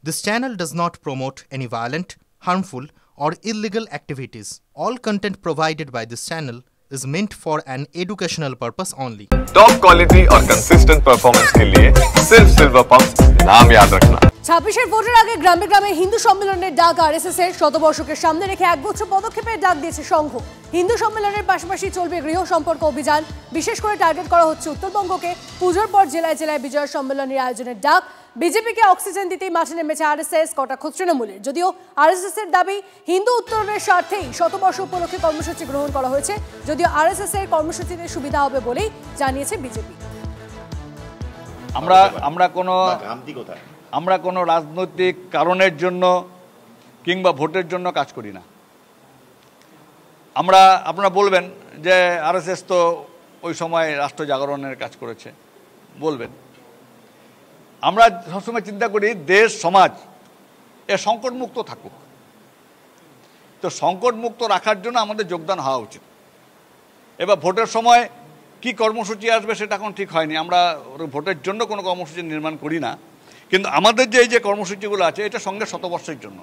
This channel does not promote any violent, harmful, or illegal activities. All content provided by this channel is meant for an educational purpose only. Top quality और consistent performance के लिए सिर्फ silver pumps नाम याद रखना। 26 ভোটের আগে গ্রামে গ্রামে হিন্দু সম্মেলনের ডাক আরএসএস এর শতবর্ষকে সামনে রেখে একগুচ্ছ পদক্ষেপের ডাক দিয়েছে সংঘ। হিন্দু সম্মেলনের পাশাপাশি চলবে গৃহ সম্পর্ক অভিযান। বিশেষ করে টার্গেট করা হচ্ছে উত্তরবঙ্গকে। পুজোর পর জেলায় জেলায় বিজয় সম্মেলনের আয়োজনের ডাক। বিজেপিকে অক্সিজেন দিতেই মাঠে নেমেছে আরএসএস, কটাক্ষ তৃণমূলের। যদিও আরএসএস এর দাবি হিন্দু উত্তরণের স্বার্থেই শতবর্ষ উপলক্ষে কর্মসূচি গ্রহণ করা হয়েছে। যদিও আরএসএস এর কর্মসূচিতে সুবিধা হবে বলেই জানিয়েছে বিজেপি। আমরা কোনো রাজনৈতিক কারণের জন্য কিংবা ভোটের জন্য কাজ করি না। আপনারা বলবেন যে আরএসএস তো ওই সময় রাষ্ট্র জাগরণের কাজ করেছে, বলবেন। আমরা সবসময় চিন্তা করি দেশ সমাজ এ সংকটমুক্ত থাকুক। তো সংকটমুক্ত রাখার জন্য আমাদের যোগদান হওয়া উচিত। এবার ভোটের সময় কি কর্মসূচি আসবে সেটা এখন ঠিক হয়নি। আমরা ভোটের জন্য কোনো কর্মসূচি নির্মাণ করি না, কিন্তু আমাদের যে কর্মসূচিগুলো আছে এটা সঙ্গে শতবর্ষের জন্য।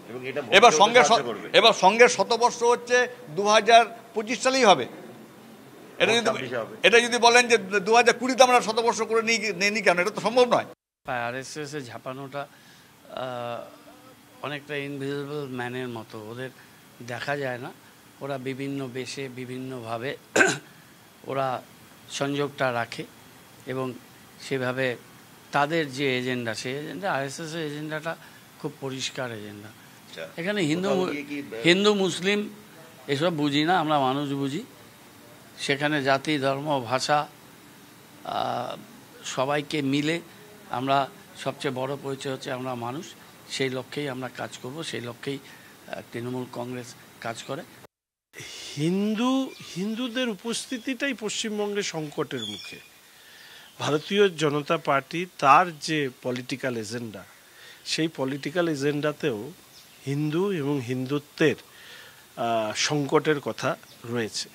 এবার সঙ্গে শতবর্ষ হচ্ছে 2025 সালেই হবে। এটা যদি বলেন যে 2020-তে আমরা শতবর্ষ করে নিই কেন, এটা তো সম্ভব নয়। আরএসএস এর ঝাঁপানোটা অনেকটা ইনভিজিবল ম্যানের মতো, ওদের দেখা যায় না। ওরা বিভিন্ন বেশে বিভিন্নভাবে ওরা সংযোগটা রাখে এবং সেভাবে তাদের যে এজেন্ডা, সেই এজেন্ডা আরএসএস এর এজেন্ডাটা খুব পরিষ্কার এজেন্ডা। এখানে হিন্দু মুসলিম এসব বুঝি না, আমরা মানুষ বুঝি। সেখানে জাতি ধর্ম ভাষা সবাইকে মিলে আমরা সবচেয়ে বড় পরিচয় হচ্ছে আমরা মানুষ। সেই লক্ষ্যেই আমরা কাজ করব, সেই লক্ষ্যেই তৃণমূল কংগ্রেস কাজ করে। হিন্দুদের উপস্থিতিটাই পশ্চিমবঙ্গে সংকটের মুখে। ভারতীয় জনতা পার্টি তার যে পলিটিক্যাল এজেন্ডা, সেই পলিটিক্যাল এজেন্ডাতেও হিন্দু এবং হিন্দুত্বের সংকটের কথা রয়েছে।